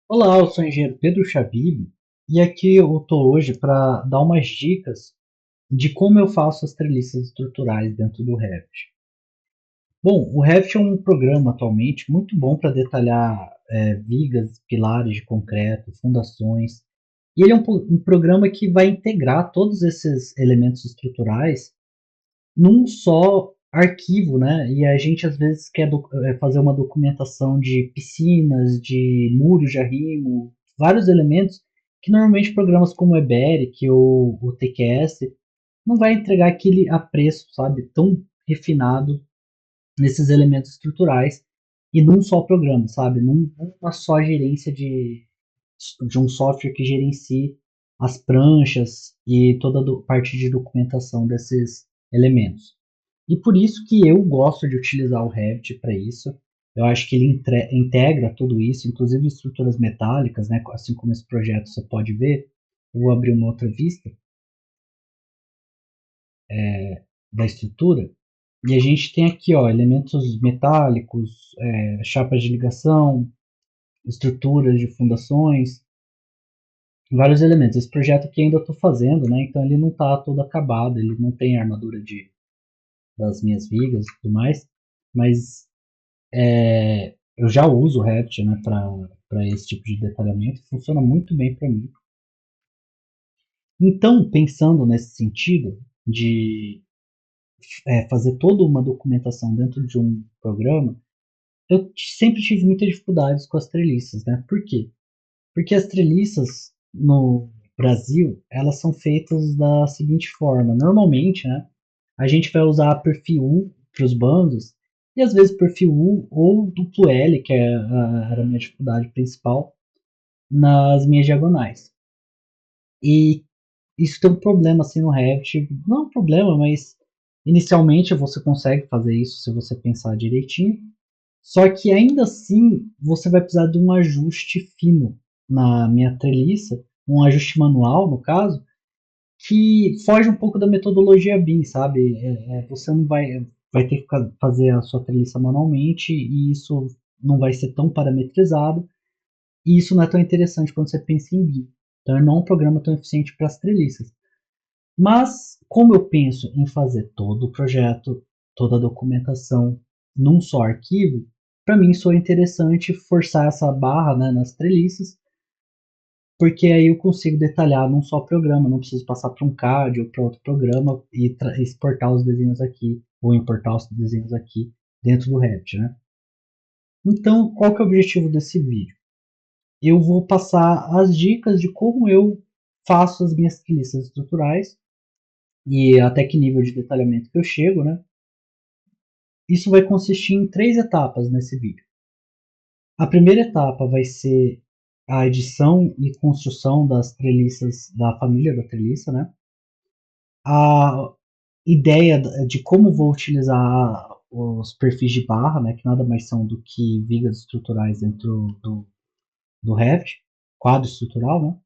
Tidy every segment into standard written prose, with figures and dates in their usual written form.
Olá, eu sou o engenheiro Pedro Chabib e aqui eu estou hoje para dar umas dicas de como eu faço as treliças estruturais dentro do Revit. Bom, o Revit é um programa atualmente muito bom para detalhar vigas, pilares de concreto, fundações. E ele é um programa que vai integrar todos esses elementos estruturais num só arquivo, né? E a gente às vezes quer fazer uma documentação de piscinas, de muros de arrimo, vários elementos que normalmente programas como o Eberic ou o TQS não vai entregar aquele apreço, sabe, tão refinado nesses elementos estruturais e num só programa, sabe, numa só gerência de um software que gerencie as pranchas e toda a parte de documentação desses elementos. E por isso que eu gosto de utilizar o Revit para isso. Eu acho que ele integra tudo isso, inclusive estruturas metálicas, né? Assim como esse projeto você pode ver. Eu vou abrir uma outra vista da estrutura. E a gente tem aqui, ó, elementos metálicos, chapas de ligação, estruturas de fundações, vários elementos. Esse projeto aqui ainda estou fazendo, né? Então ele não está todo acabado, ele não tem armadura das minhas vigas e tudo mais, mas eu já uso o Revit, né, para esse tipo de detalhamento, funciona muito bem para mim. Então, pensando nesse sentido de fazer toda uma documentação dentro de um programa, eu sempre tive muitas dificuldades com as treliças, né? Por quê? Porque as treliças no Brasil, elas são feitas da seguinte forma. Normalmente, né, a gente vai usar perfil U para os bandos, e às vezes perfil U ou duplo L, que era a minha dificuldade principal, nas minhas diagonais. E isso tem um problema assim no Revit, não é um problema, mas inicialmente você consegue fazer isso se você pensar direitinho. Só que ainda assim você vai precisar de um ajuste fino na minha treliça, um ajuste manual no caso, que foge um pouco da metodologia BIM, sabe? Você não vai ter que fazer a sua treliça manualmente e isso não vai ser tão parametrizado e isso não é tão interessante quando você pensa em BIM. Então, não é um programa tão eficiente para as treliças. Mas, como eu penso em fazer todo o projeto, toda a documentação num só arquivo, para mim soa interessante forçar essa barra, né, nas treliças, porque aí eu consigo detalhar num só programa, não preciso passar para um CAD ou para outro programa e exportar os desenhos aqui, ou importar os desenhos aqui dentro do Revit, né? Então, qual que é o objetivo desse vídeo? Eu vou passar as dicas de como eu faço as minhas listas estruturais e até que nível de detalhamento que eu chego, né? Isso vai consistir em três etapas nesse vídeo. A primeira etapa vai ser a edição e construção das treliças da família da treliça, né? A ideia de como vou utilizar os perfis de barra, né, que nada mais são do que vigas estruturais dentro do Revit, quadro estrutural, né?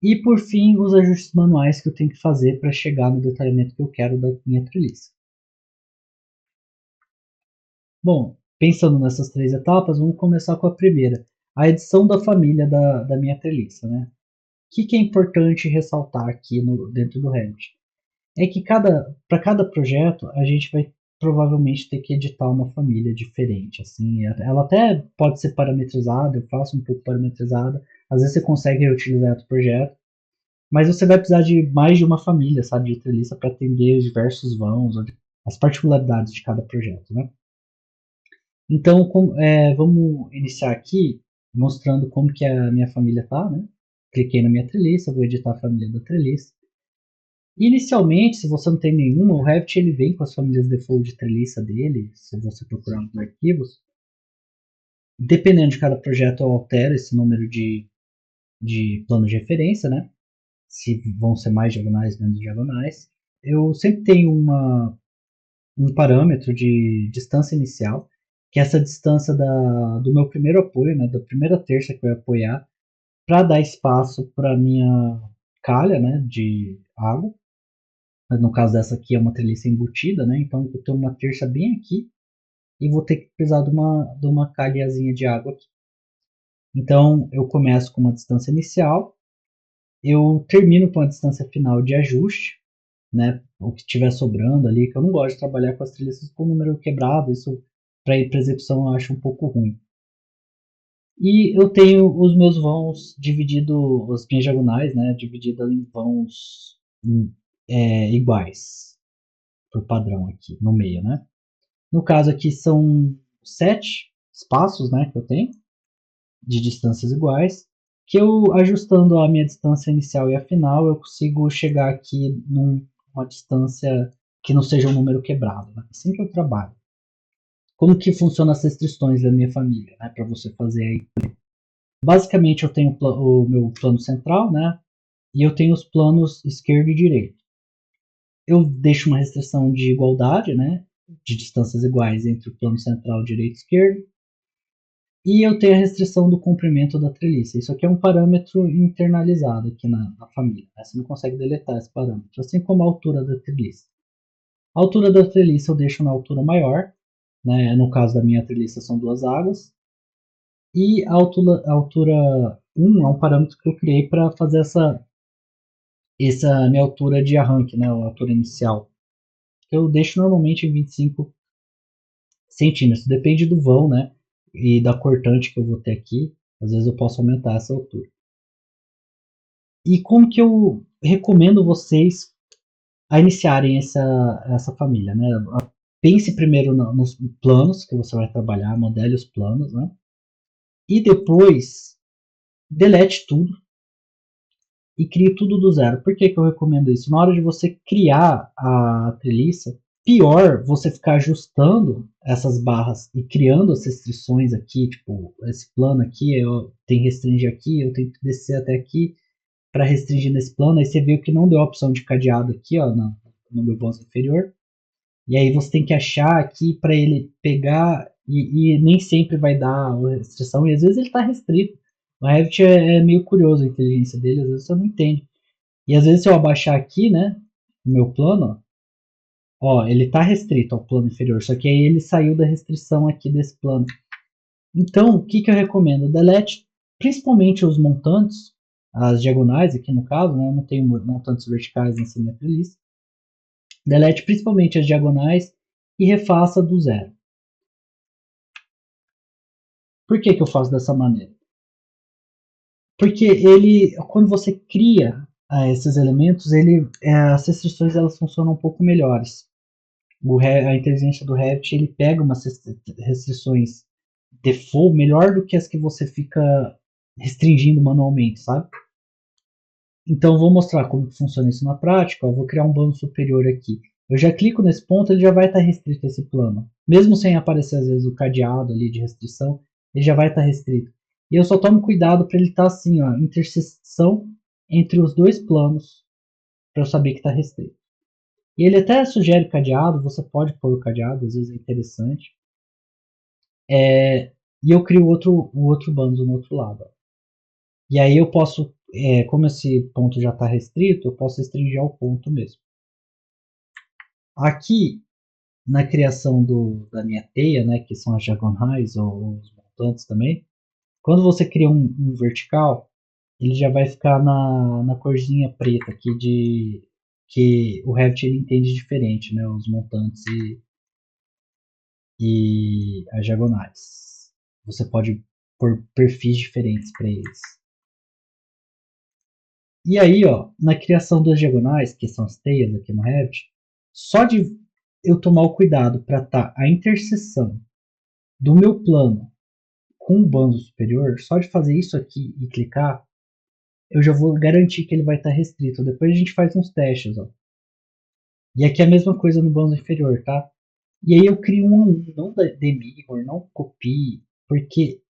E por fim, os ajustes manuais que eu tenho que fazer para chegar no detalhamento que eu quero da minha treliça. Bom, pensando nessas três etapas, vamos começar com a primeira, a edição da família da minha treliça, né? O que é importante ressaltar aqui dentro do Revit? É que para cada projeto a gente vai provavelmente ter que editar uma família diferente, assim, ela até pode ser parametrizada, eu faço um pouco parametrizada, às vezes você consegue reutilizar outro projeto, mas você vai precisar de mais de uma família, sabe, de treliça para atender os diversos vãos, as particularidades de cada projeto, né? Então, vamos iniciar aqui mostrando como que a minha família tá, né? Cliquei na minha treliça, vou editar a família da treliça. Inicialmente, se você não tem nenhuma, o Revit ele vem com as famílias default de treliça dele, se você procurar nos arquivos. Dependendo de cada projeto, eu altero esse número de planos de referência, né? Se vão ser mais diagonais, menos diagonais. Eu sempre tenho um parâmetro de distância inicial, que é essa distância do meu primeiro apoio, né? Da primeira terça que eu ia apoiar, para dar espaço para minha calha, né? De água. No caso dessa aqui é uma treliça embutida, né? Então eu tenho uma terça bem aqui e vou ter que precisar de uma calhazinha de água aqui. Então, eu começo com uma distância inicial, eu termino com a distância final de ajuste, né? O que estiver sobrando ali, que eu não gosto de trabalhar com as treliças com número quebrado, isso para ir para execução eu acho um pouco ruim. E eu tenho os meus vãos dividido, as minhas diagonais, né? Divididas em vãos iguais, por padrão aqui, no meio, né? No caso aqui são 7 espaços, né? Que eu tenho, de distâncias iguais, que eu ajustando a minha distância inicial e a final, eu consigo chegar aqui numa distância que não seja um número quebrado, né? Assim que eu trabalho. Como que funcionam as restrições da minha família, né? Para você fazer aí. Basicamente eu tenho o meu plano central, né? E eu tenho os planos esquerdo e direito. Eu deixo uma restrição de igualdade, né? De distâncias iguais entre o plano central, direito e esquerdo. E eu tenho a restrição do comprimento da treliça. Isso aqui é um parâmetro internalizado aqui na família. Né? Você não consegue deletar esse parâmetro, assim como a altura da treliça. A altura da treliça eu deixo na altura maior, né? No caso da minha treliça são 2 águas. E a altura 1 é um parâmetro que eu criei para fazer essa minha altura de arranque, né? A altura inicial. Eu deixo normalmente em 25 centímetros. Depende do vão, né? E da cortante que eu vou ter aqui. Às vezes eu posso aumentar essa altura. E como que eu recomendo vocês a iniciarem essa família, né? Pense primeiro nos planos que você vai trabalhar, modele os planos, né? E depois delete tudo e crie tudo do zero. Por que eu recomendo isso? Na hora de você criar a treliça, pior você ficar ajustando essas barras e criando as restrições aqui, tipo, esse plano aqui, eu tenho que restringir aqui, eu tenho que descer até aqui para restringir nesse plano. Aí você viu que não deu a opção de cadeado aqui, ó, no meu bolso inferior. E aí você tem que achar aqui para ele pegar e nem sempre vai dar a restrição, e às vezes ele está restrito. O Revit é meio curioso a inteligência dele, às vezes você não entende. E às vezes se eu abaixar aqui, né, o meu plano, ó, ele está restrito ao plano inferior, só que aí ele saiu da restrição aqui desse plano. Então, o que, que eu recomendo? Delete principalmente os montantes, as diagonais aqui no caso, né, eu não tenho montantes verticais nessa minha playlist. Delete principalmente as diagonais e refaça do zero. Por que, que eu faço dessa maneira? Porque ele, quando você cria esses elementos, as restrições elas funcionam um pouco melhores. A inteligência do Revit ele pega umas restrições default melhor do que as que você fica restringindo manualmente, sabe? Então vou mostrar como funciona isso na prática. Eu vou criar um plano superior aqui. Eu já clico nesse ponto, ele já vai estar restrito a esse plano. Mesmo sem aparecer às vezes o cadeado ali de restrição, ele já vai estar restrito. E eu só tomo cuidado para ele estar assim, ó, interseção entre os dois planos, para eu saber que está restrito. E ele até sugere cadeado, você pode pôr o cadeado, às vezes é interessante. E eu crio o outro bando no outro lado. Ó. E aí eu posso, como esse ponto já está restrito, eu posso restringir ao ponto mesmo. Aqui, na criação da minha teia, né, que são as diagonais ou os montantes também, quando você cria um vertical, ele já vai ficar na corzinha preta aqui que o Revit ele entende diferente, né, os montantes e as diagonais. Você pode pôr perfis diferentes para eles. E aí, ó, na criação das diagonais, que são as teias aqui no Revit, só de eu tomar o cuidado para estar a interseção do meu plano com o bando superior, só de fazer isso aqui e clicar, eu já vou garantir que ele vai estar restrito. Depois a gente faz uns testes, ó. E aqui é a mesma coisa no bando inferior, tá? E aí eu crio um a um, não de mirror, não copie, porque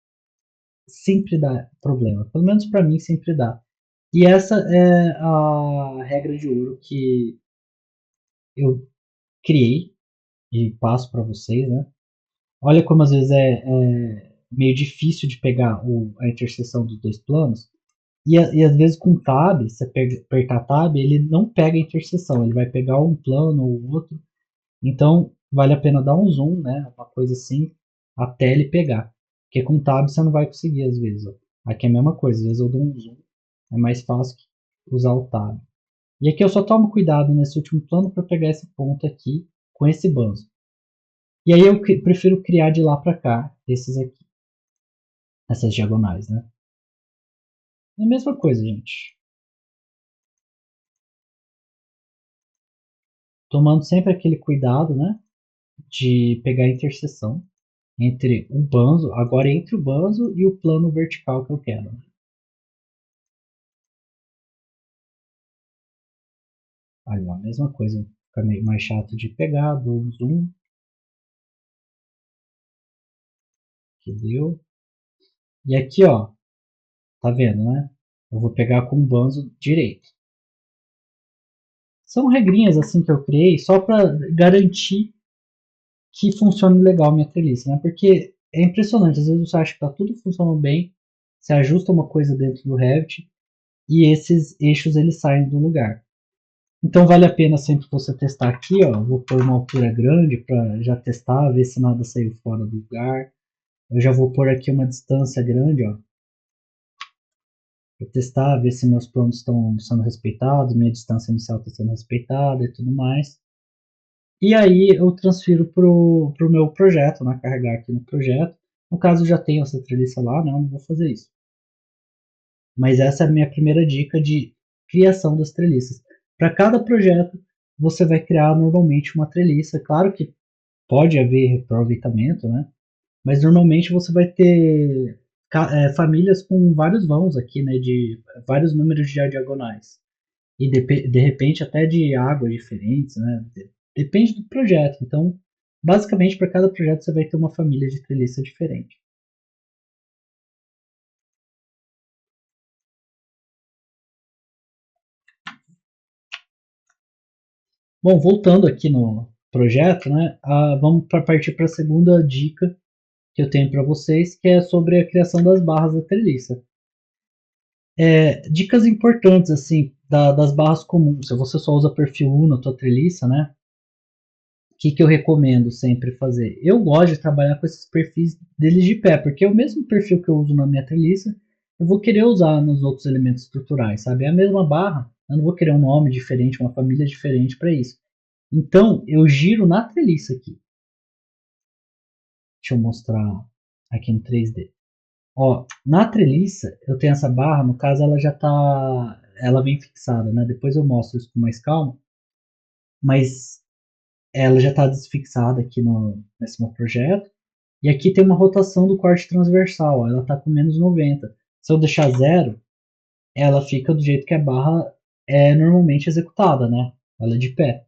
sempre dá problema. Pelo menos para mim sempre dá. E essa é a regra de ouro que eu criei e passo para vocês, né? Olha como às vezes é meio difícil de pegar a interseção dos dois planos. E às vezes com tab, você apertar tab, ele não pega a interseção, ele vai pegar um plano ou outro. Então vale a pena dar um zoom, né? Uma coisa assim, até ele pegar. Porque com tab você não vai conseguir às vezes. Ó. Aqui é a mesma coisa, às vezes eu dou um zoom, é mais fácil que usar o tab. E aqui eu só tomo cuidado nesse último plano para pegar esse ponto aqui com esse banzo. E aí eu prefiro criar de lá para cá esses aqui, essas diagonais, né? É a mesma coisa, gente. Tomando sempre aquele cuidado, né? De pegar a interseção entre o banzo, agora entre o banzo e o plano vertical que eu quero. Né? Aí, ó, a mesma coisa, fica meio mais chato de pegar, do zoom, que deu. E aqui, ó, tá vendo, né? Eu vou pegar com o banzo direito. São regrinhas assim que eu criei só para garantir que funcione legal minha treliça, né? Porque é impressionante, às vezes você acha que tá tudo funcionando bem, você ajusta uma coisa dentro do Revit e esses eixos eles saem do lugar. Então vale a pena sempre você testar aqui, ó. Vou pôr uma altura grande para já testar, ver se nada saiu fora do lugar. Eu já vou pôr aqui uma distância grande, ó, para testar, ver se meus planos estão sendo respeitados, minha distância inicial está sendo respeitada e tudo mais. E aí eu transfiro pro meu projeto, né? Carregar aqui no projeto. No caso, já tenho essa treliça lá, né? Eu não vou fazer isso. Mas essa é a minha primeira dica de criação das treliças. Para cada projeto, você vai criar normalmente uma treliça. Claro que pode haver reaproveitamento, né? Mas normalmente você vai ter famílias com vários vãos aqui, né? De vários números de diagonais. E de repente até de águas diferentes, né? Depende do projeto. Então, basicamente, para cada projeto você vai ter uma família de treliça diferente. Bom, voltando aqui no projeto, né? Vamos partir para a segunda dica que eu tenho para vocês, que é sobre a criação das barras da treliça. Dicas importantes, assim, das barras comuns. Se você só usa perfil 1 na tua treliça, né? O que eu recomendo sempre fazer? Eu gosto de trabalhar com esses perfis deles de pé, porque é o mesmo perfil que eu uso na minha treliça, eu vou querer usar nos outros elementos estruturais, sabe? É a mesma barra, eu não vou querer um nome diferente, uma família diferente para isso. Então, eu giro na treliça aqui. Deixa eu mostrar aqui no 3D. Ó, na treliça, eu tenho essa barra, no caso ela já tá, ela vem fixada, né? Depois eu mostro isso com mais calma, mas ela já está desfixada aqui nesse meu projeto. E aqui tem uma rotação do corte transversal, ó, ela está com menos 90. Se eu deixar zero, ela fica do jeito que a barra é normalmente executada, né? Ela é de pé.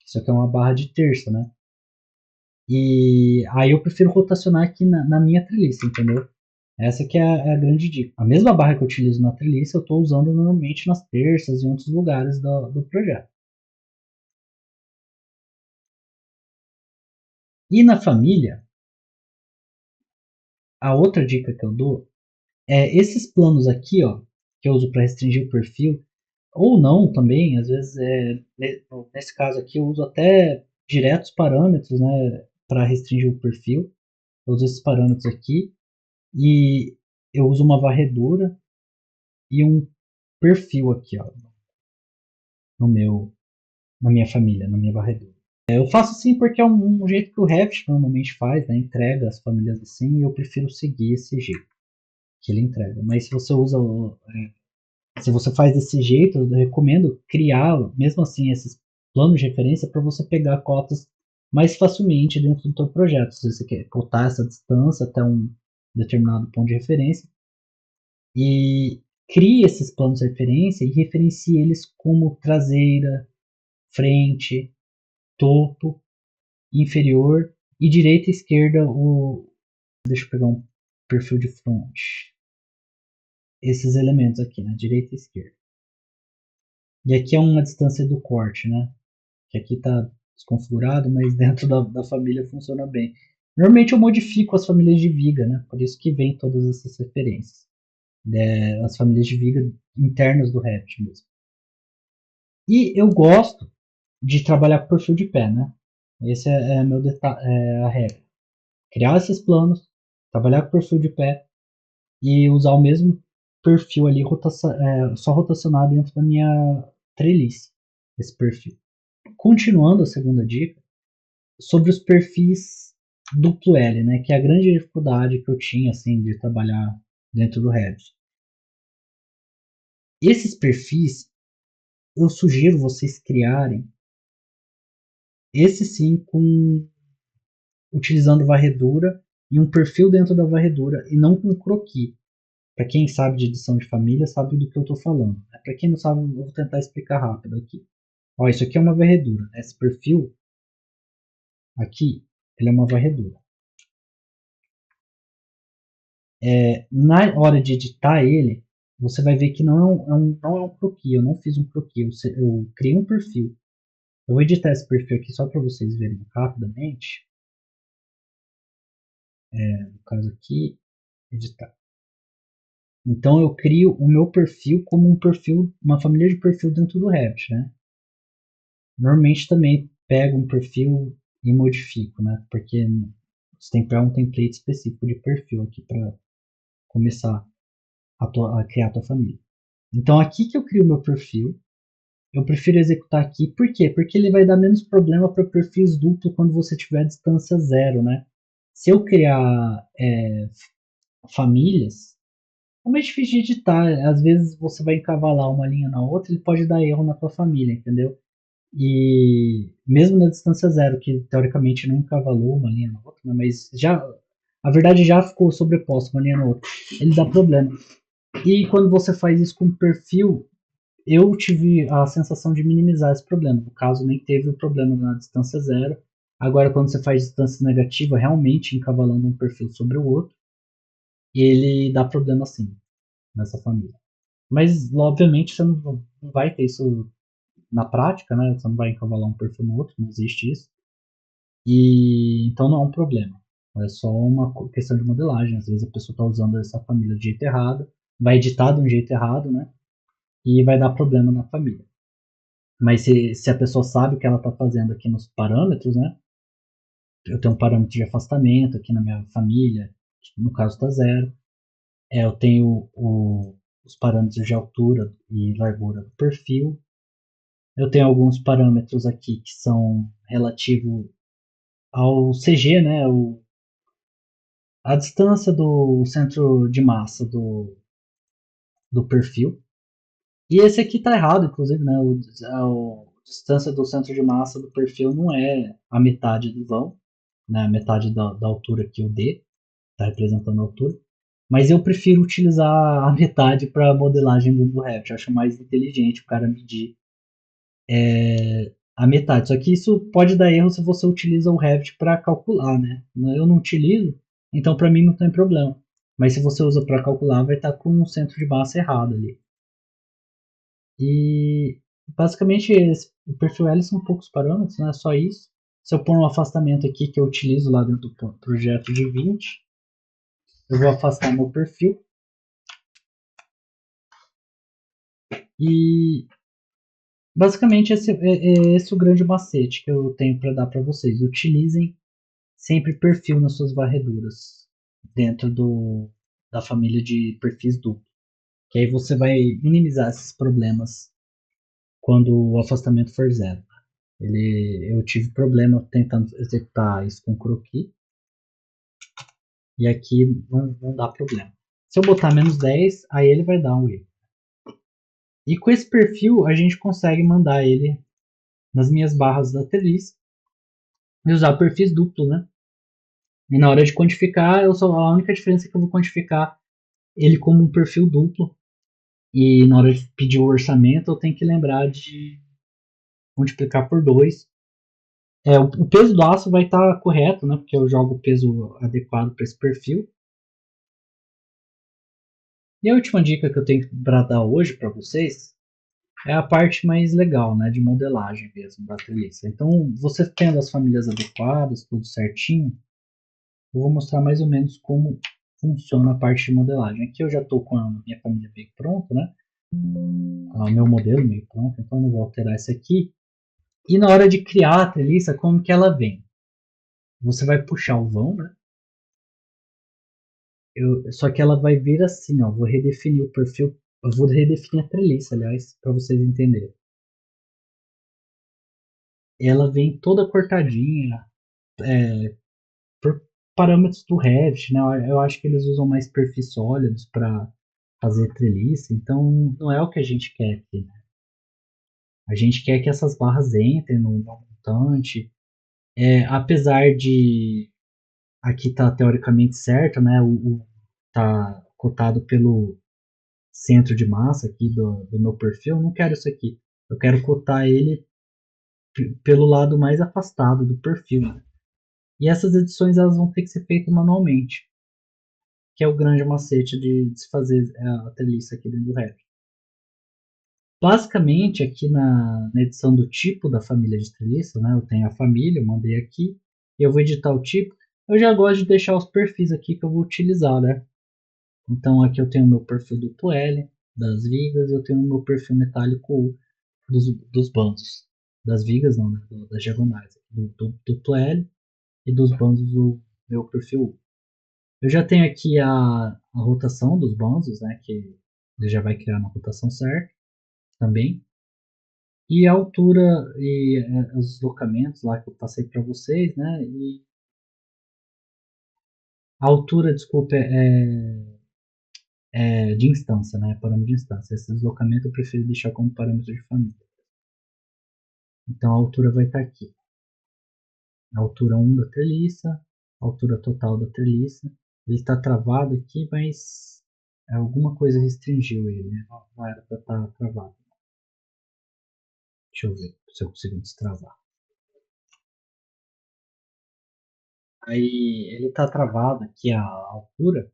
Isso aqui é uma barra de terça, né? E aí eu prefiro rotacionar aqui na minha treliça, entendeu? Essa que é a grande dica. A mesma barra que eu utilizo na treliça, eu estou usando normalmente nas terças e em outros lugares do projeto. E na família, a outra dica que eu dou esses planos aqui, ó, que eu uso para restringir o perfil, ou não também, às vezes, nesse caso aqui, eu uso até diretos parâmetros, né, para restringir o perfil. Eu uso esses parâmetros aqui e eu uso uma varredura e um perfil aqui, ó, no meu, na minha família, na minha varredura. Eu faço assim porque é um jeito que o Revit normalmente faz, né, entrega as famílias assim, e eu prefiro seguir esse jeito que ele entrega. Mas se você usa se você faz desse jeito, eu recomendo criar, mesmo assim, esses planos de referência para você pegar cotas mais facilmente dentro do seu projeto. Se você quer cotar essa distância até um determinado ponto de referência e crie esses planos de referência e referencie eles como traseira, frente, topo, inferior e direita e esquerda. Deixa eu pegar um perfil de front. Esses elementos aqui, né? Direita e esquerda. E aqui é uma distância do corte, né? Que aqui está desconfigurado, mas dentro da família funciona bem. Normalmente eu modifico as famílias de viga, né? Por isso que vem todas essas referências. As famílias de viga internas do Revit mesmo. E eu gosto de trabalhar com perfil de pé, né? Esse é a regra. Criar esses planos, trabalhar com perfil de pé e usar o mesmo perfil ali só rotacionar dentro da minha trelice, esse perfil. Continuando a segunda dica, sobre os perfis duplo L, né, que é a grande dificuldade que eu tinha assim de trabalhar dentro do Revit. Esses perfis eu sugiro vocês criarem esse sim com utilizando varredura e um perfil dentro da varredura e não com croquis. Para quem sabe de edição de família sabe do que eu estou falando. Para quem não sabe, eu vou tentar explicar rápido aqui. Ó, isso aqui é uma varredura. Né? Esse perfil aqui, ele é uma varredura. Na hora de editar ele, você vai ver que não é um croquis. Eu não fiz um croquis. Eu criei um perfil. Eu vou editar esse perfil aqui só para vocês verem rapidamente. No caso aqui, editar. Então eu crio o meu perfil como um perfil, uma família de perfil dentro do Revit, né? Normalmente também pego um perfil e modifico, né? Porque você tem que pegar um template específico de perfil aqui para começar a criar a tua família. Então aqui que eu crio o meu perfil, eu prefiro executar aqui, por quê? Porque ele vai dar menos problema para perfis duplos quando você tiver distância zero, né? Se eu criar famílias, é mais difícil de editar. Às vezes você vai encavalar uma linha na outra, ele pode dar erro na tua família, entendeu? E mesmo na distância zero, que teoricamente não encavalou uma linha na outra, né, mas já a verdade já ficou sobreposta uma linha na outra, ele dá problema. E quando você faz isso com perfil, eu tive a sensação de minimizar esse problema. No caso, nem teve o problema na distância zero. Agora, quando você faz distância negativa, realmente encavalando um perfil sobre o outro, ele dá problema sim nessa família. Mas, obviamente, você não vai ter isso na prática, né? Você não vai encavalar um perfil no outro, não existe isso. E então não é um problema. É só uma questão de modelagem. Às vezes a pessoa está usando essa família de jeito errado, vai editar de um jeito errado, né? E vai dar problema na família. Mas se a pessoa sabe o que ela está fazendo aqui nos parâmetros, né? Eu tenho um parâmetro de afastamento aqui na minha família, que no caso está zero. Eu tenho os parâmetros de altura e largura do perfil. Eu tenho alguns parâmetros aqui que são relativos ao CG, né? A distância do centro de massa do perfil. E esse aqui tá errado, inclusive, né? A distância do centro de massa do perfil não é a metade do vão, né? A metade da altura que o D está representando a altura. Mas eu prefiro utilizar a metade para modelagem do Revit. Eu acho mais inteligente o cara medir a metade. Só que isso pode dar erro se você utiliza o Revit para calcular, né? Eu não utilizo, então para mim não tem problema. Mas se você usa para calcular, vai estar com um centro de massa errado ali. E basicamente o perfil L são poucos parâmetros, né? Só isso. Se eu pôr um afastamento aqui que eu utilizo lá dentro do projeto de 20, eu vou afastar meu perfil. E basicamente esse o grande macete que eu tenho para dar para vocês. Utilizem sempre perfil nas suas varreduras dentro da família de perfis duplo. Que aí você vai minimizar esses problemas quando o afastamento for zero. Eu tive problema tentando executar isso com croquis e aqui não dá problema. Se eu botar menos 10, aí ele vai dar um erro. E com esse perfil a gente consegue mandar ele nas minhas barras da treliça e usar perfis duplos, né? E na hora de quantificar, a única diferença é que eu vou quantificar ele como um perfil duplo. E na hora de pedir o orçamento, eu tenho que lembrar de multiplicar por 2. O peso do aço vai estar correto, né? Porque eu jogo o peso adequado para esse perfil. E a última dica que eu tenho para dar hoje para vocês é a parte mais legal, né? De modelagem mesmo da treliça. Então, você tendo as famílias adequadas, tudo certinho, eu vou mostrar mais ou menos como funciona a parte de modelagem. Aqui eu já estou com a minha família meio pronta, né? O meu modelo meio pronto, então eu não vou alterar isso aqui. E na hora de criar a treliça, como que ela vem? Você vai puxar o vão, né? Só que ela vai vir assim, ó. Vou redefinir o perfil. Eu vou redefinir a treliça, aliás, para vocês entenderem. Ela vem toda cortadinha, por parâmetros do Revit, né? Eu acho que eles usam mais perfis sólidos para fazer treliça, então não é o que a gente quer aqui, né? A gente quer que essas barras entrem no montante. Apesar de aqui tá teoricamente certo, né? Tá cotado pelo centro de massa aqui do meu perfil, eu não quero isso aqui. Eu quero cotar ele pelo lado mais afastado do perfil, né? E essas edições elas vão ter que ser feitas manualmente, que é o grande macete de se fazer a treliça aqui dentro do Revit. Basicamente, aqui na edição do tipo da família de treliça, né, eu tenho a família, eu mandei aqui, e eu vou editar o tipo. Eu já gosto de deixar os perfis aqui que eu vou utilizar, né? Então aqui eu tenho o meu perfil duplo L das vigas, eu tenho o meu perfil metálico U dos bandos. Das vigas não, né? Das diagonais. Do duplo L e dos bandos do meu perfil U. Eu já tenho aqui a rotação dos bandos, né? Que ele já vai criar uma rotação certa também. E a altura e os deslocamentos lá que eu passei para vocês, né? E a altura, desculpa, de instância, né? Parâmetro de instância. Esse deslocamento eu prefiro deixar como parâmetro de família. Então a altura vai estar aqui. A altura 1 da treliça, a altura total da treliça. Ele está travado aqui, mas alguma coisa restringiu ele, né? Não era para estar travado. Deixa eu ver se eu consigo destravar. Aí ele está travado aqui a altura,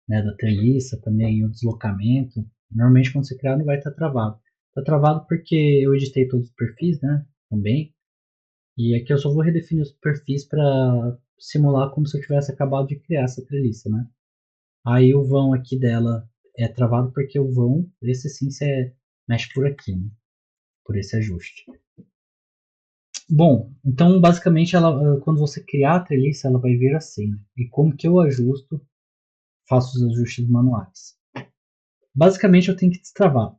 né, da treliça, também o deslocamento. Normalmente quando você criar não vai estar travado. Está travado porque eu editei todos os perfis, né, também. E aqui eu só vou redefinir os perfis para simular como se eu tivesse acabado de criar essa treliça, né. Aí o vão aqui dela é travado porque o vão, esse sim você mexe por aqui, né, por esse ajuste. Bom, então basicamente ela, quando você criar a treliça, ela vai vir assim. Né? E como que eu ajusto, faço os ajustes manuais. Basicamente eu tenho que destravar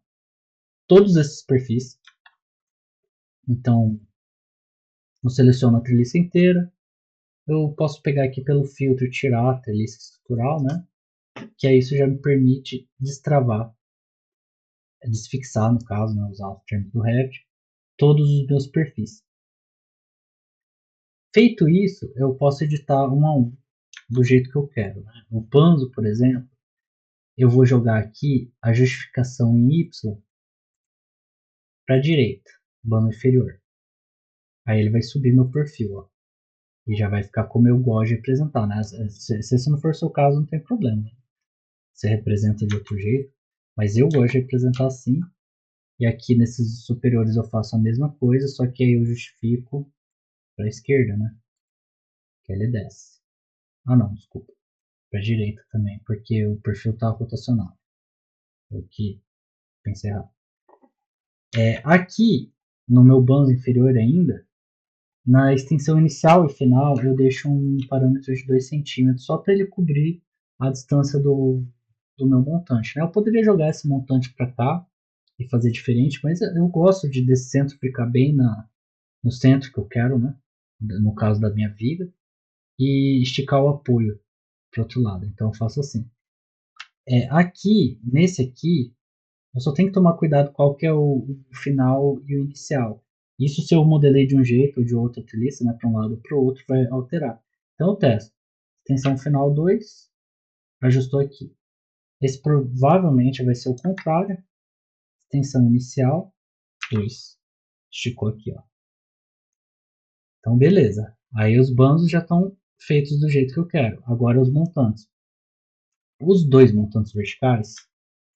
todos esses perfis. Então, eu seleciono a treliça inteira. Eu posso pegar aqui pelo filtro e tirar a treliça estrutural, né? Que aí isso já me permite destravar, desfixar no caso, né? Usar os termos do Revit, todos os meus perfis. Feito isso, eu posso editar um a um, do jeito que eu quero. Né? O Panzo, por exemplo, eu vou jogar aqui a justificação em Y para a direita, bando inferior. Aí ele vai subir meu perfil, ó. E já vai ficar como eu gosto de representar, né? Se esse não for o seu caso, não tem problema. Né? Você representa de outro jeito, mas eu gosto de representar assim. E aqui nesses superiores eu faço a mesma coisa, só que aí eu justifico para a esquerda, né? Que ele desce. Ah não, desculpa. Para a direita também, porque o perfil está rotacionado. Aqui, pensei errado. Aqui, no meu bando inferior ainda, na extensão inicial e final, eu deixo um parâmetro de 2 centímetros, só para ele cobrir a distância do meu montante. Né? Eu poderia jogar esse montante para cá e fazer diferente, mas eu gosto desse centro ficar bem no centro que eu quero, né? No caso da minha viga, e esticar o apoio para o outro lado. Então eu faço assim. Aqui, nesse aqui, eu só tenho que tomar cuidado qual que é o final e o inicial. Isso se eu modelei de um jeito ou de outro a treliça, né, para um lado ou para o outro, vai alterar. Então eu testo. Extensão final 2, ajustou aqui. Esse provavelmente vai ser o contrário. Extensão inicial 2. Esticou aqui, ó. Então beleza. Aí os bandos já estão feitos do jeito que eu quero. Agora os montantes. Os dois montantes verticais,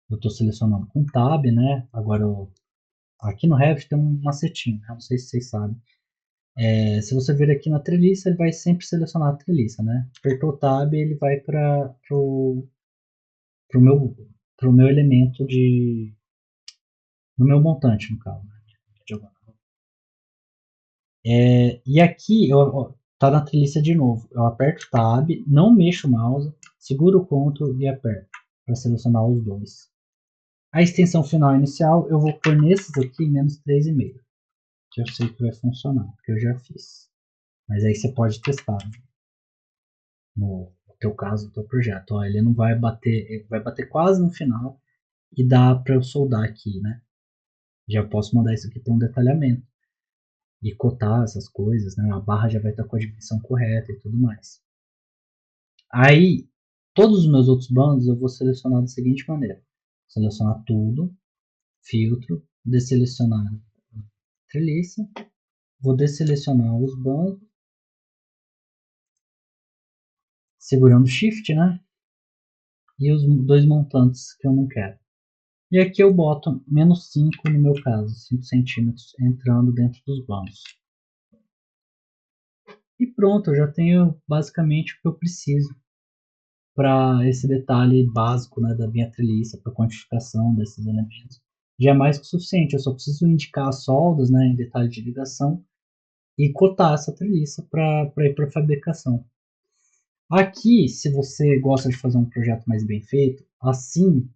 eu estou selecionando com Tab, né? Agora aqui no Revit tem um macetinho, né? Não sei se vocês sabem. Se você vir aqui na treliça, ele vai sempre selecionar a treliça, né? Apertou o Tab, ele vai para pro meu, pro meu elemento no meu montante, no caso. Né? E aqui, tá na treliça de novo. Eu aperto Tab, não mexo o mouse, seguro o Ctrl e aperto para selecionar os dois. A extensão final inicial eu vou pôr nesses aqui menos 3,5, que eu sei que vai funcionar, porque eu já fiz. Mas aí você pode testar, né? No teu caso, no teu projeto. Ó, ele não vai bater, ele vai bater quase no final e dá para eu soldar aqui, né? Já posso mandar isso aqui para um detalhamento e cotar essas coisas, né? A barra já vai estar com a dimensão correta e tudo mais. Aí, todos os meus outros bandos eu vou selecionar da seguinte maneira: selecionar tudo, filtro, desselecionar a treliça, vou desselecionar os bandos, segurando Shift, né? E os dois montantes que eu não quero. E aqui eu boto menos 5 no meu caso, 5 centímetros entrando dentro dos bandos. E pronto, eu já tenho basicamente o que eu preciso para esse detalhe básico, né, da minha treliça, para quantificação desses elementos. Já é mais que o suficiente, eu só preciso indicar as soldas, né, em detalhe de ligação e cotar essa treliça para ir para fabricação. Aqui, se você gosta de fazer um projeto mais bem feito, assim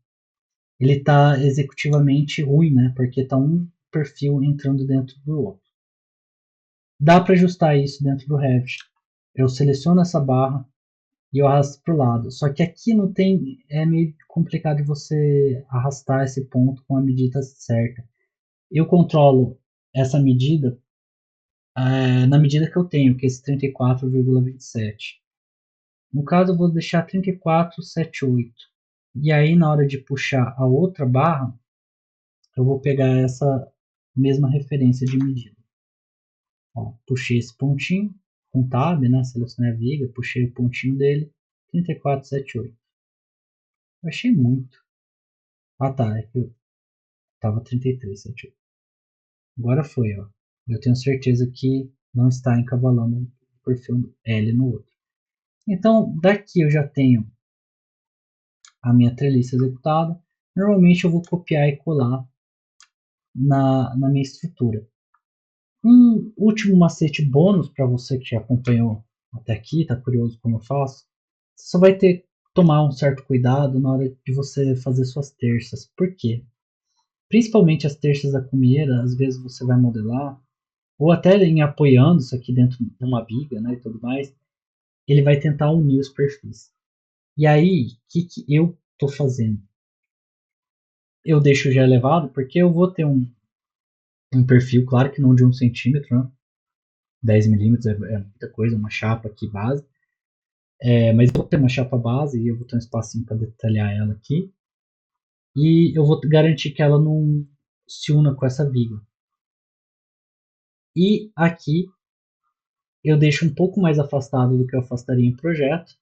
ele está executivamente ruim, né, porque está um perfil entrando dentro do outro. Dá para ajustar isso dentro do Revit. Eu seleciono essa barra e eu arrasto para o lado. Só que aqui não tem, é meio complicado de você arrastar esse ponto com a medida certa. Eu controlo essa medida na medida que eu tenho, que é esse 34,27. No caso, eu vou deixar 34,78. E aí, na hora de puxar a outra barra, eu vou pegar essa mesma referência de medida. Ó, puxei esse pontinho com tab, né? Selecionei a viga, puxei o pontinho dele, 34,78. Eu achei muito. Ah tá, é que eu tava 33,78. Agora foi, ó. Eu tenho certeza que não está encavalando o perfil L no outro. Então, daqui eu já tenho a minha treliça executada. Normalmente eu vou copiar e colar na minha estrutura. Um último macete bônus para você que acompanhou até aqui, está curioso como eu faço, você só vai ter que tomar um certo cuidado na hora de você fazer suas terças. Por quê? Principalmente as terças da cumieira, às vezes você vai modelar, ou até em apoiando isso aqui dentro de uma biga, né, e tudo mais, ele vai tentar unir os perfis. E aí, o que eu estou fazendo? Eu deixo já elevado porque eu vou ter um perfil, claro que não de 1 centímetro, né? 10 milímetros é muita coisa, uma chapa aqui base. Mas eu vou ter uma chapa base e eu vou ter um espacinho para detalhar ela aqui. E eu vou garantir que ela não se una com essa viga. E aqui eu deixo um pouco mais afastado do que eu afastaria em projeto,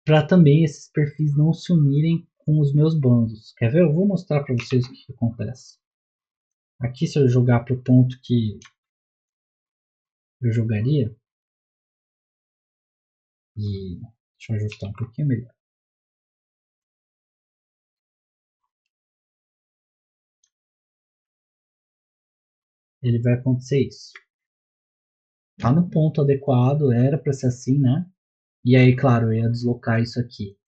para também esses perfis não se unirem com os meus bandos. Quer ver? Eu vou mostrar para vocês o que acontece. Aqui, se eu jogar para o ponto que eu jogaria, e deixa eu ajustar um pouquinho melhor. Ele vai acontecer isso. Tá no ponto adequado, era para ser assim, né? E aí, claro, eu ia deslocar isso aqui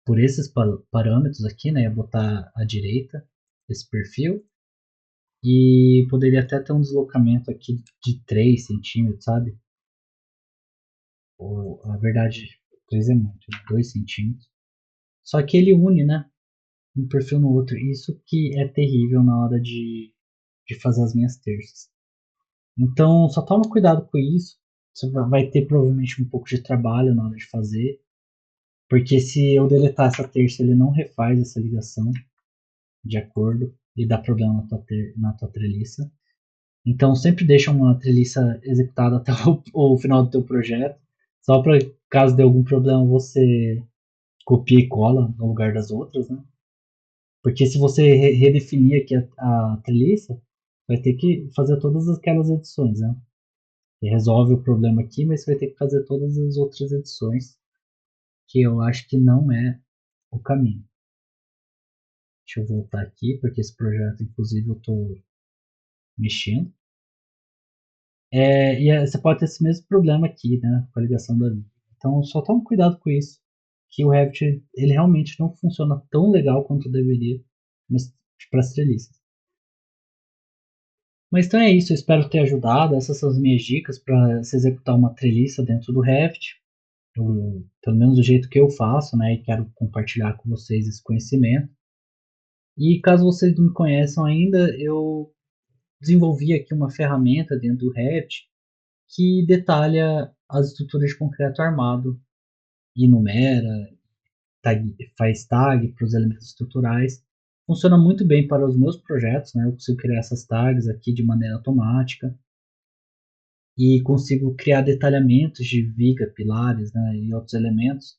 por esses parâmetros aqui, né? Ia botar à direita esse perfil e poderia até ter um deslocamento aqui de 3 centímetros, sabe? Ou, a verdade, 3 é muito, 2 centímetros. Só que ele une, né? Um perfil no outro. Isso que é terrível na hora de fazer as minhas terças. Então, só toma cuidado com isso. Você vai ter provavelmente um pouco de trabalho na hora de fazer. Porque se eu deletar essa terça, ele não refaz essa ligação de acordo e dá problema na tua treliça. Então sempre deixa uma treliça executada até o final do teu projeto, só para caso dê algum problema você copia e cola no lugar das outras, né? Porque se você redefinir aqui a treliça, vai ter que fazer todas aquelas edições, né? E resolve o problema aqui, mas você vai ter que fazer todas as outras edições, que eu acho que não é o caminho. Deixa eu voltar aqui, porque esse projeto, inclusive, eu estou mexendo. Você pode ter esse mesmo problema aqui, né, com a ligação da linha. Então, só toma cuidado com isso. que o Revit ele realmente não funciona tão legal quanto deveria para as treliças. Mas então é isso, eu espero ter ajudado. Essas são as minhas dicas para se executar uma treliça dentro do Revit, pelo menos do jeito que eu faço, né? E quero compartilhar com vocês esse conhecimento. E caso vocês não me conheçam ainda, eu desenvolvi aqui uma ferramenta dentro do Revit que detalha as estruturas de concreto armado e numera, faz tag para os elementos estruturais. Funciona muito bem para os meus projetos, né? Eu consigo criar essas tags aqui de maneira automática e consigo criar detalhamentos de viga, pilares, né, e outros elementos.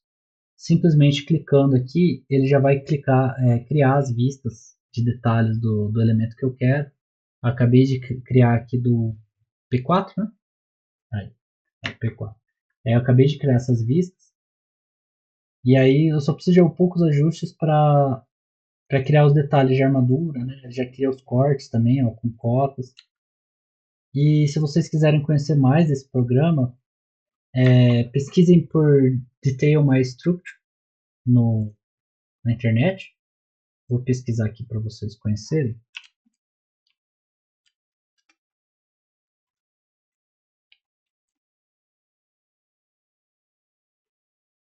Simplesmente clicando aqui, ele já vai criar as vistas de detalhes do elemento que eu quero. Acabei de criar aqui do P4, né? Aí, P4. Eu acabei de criar essas vistas. E aí eu só preciso de poucos ajustes para criar os detalhes de armadura, né? Já criei os cortes também, ó, com cotas. E se vocês quiserem conhecer mais desse programa, pesquisem por Detail My Structure no, na internet. Vou pesquisar aqui para vocês conhecerem.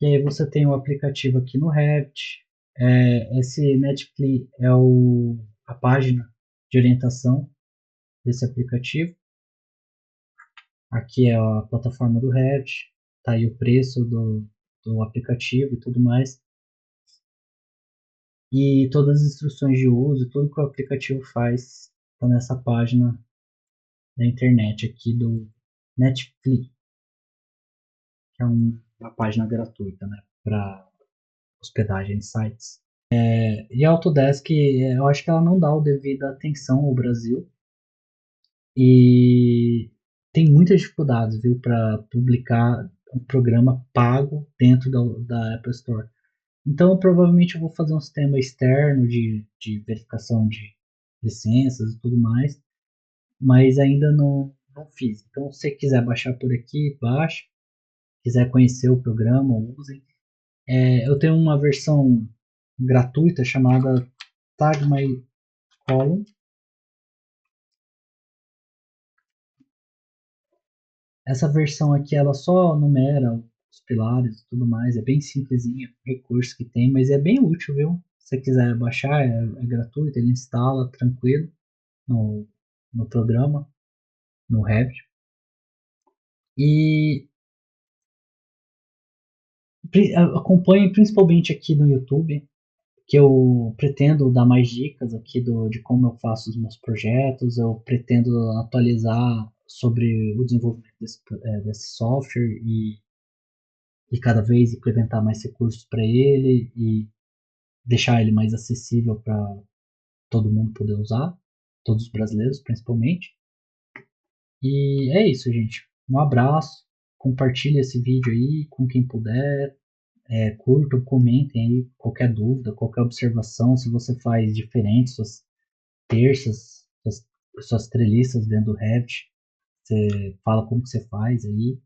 E aí você tem o aplicativo aqui no Revit. Esse Netflix é a página de orientação desse aplicativo. Aqui é a plataforma do Revit. Tá aí o preço do aplicativo e tudo mais. E todas as instruções de uso, tudo que o aplicativo faz, está nessa página da internet aqui do Netflix, que é uma página gratuita, né, para hospedagem de sites. E a Autodesk, eu acho que ela não dá o devida atenção ao Brasil e tem muitas dificuldades, viu, para publicar um programa pago dentro da Apple Store. Então, provavelmente eu vou fazer um sistema externo de verificação de licenças e tudo mais, mas ainda não fiz. Então, se você quiser baixar por aqui, baixe. Quiser conhecer o programa, usem. Eu tenho uma versão gratuita chamada Tag My Column. Essa versão aqui ela só numera os pilares e tudo mais, é bem simplesinha, o recurso que tem, mas é bem útil, viu? Se você quiser baixar, é gratuito, ele instala tranquilo no, no programa, no Revit. E acompanhe principalmente aqui no YouTube, que eu pretendo dar mais dicas aqui de como eu faço os meus projetos, eu pretendo atualizar sobre o desenvolvimento desse software e cada vez implementar mais recursos para ele e deixar ele mais acessível para todo mundo poder usar, todos os brasileiros principalmente. E é isso, gente. Um abraço, compartilhe esse vídeo aí com quem puder, curtam, comentem aí qualquer dúvida, qualquer observação, se você faz diferente suas terças, suas treliças dentro do Revit, você fala como que você faz aí,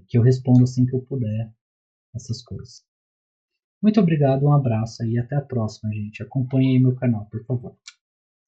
que eu respondo assim que eu puder essas coisas. Muito obrigado, um abraço e até a próxima, gente. Acompanhe aí meu canal, por favor.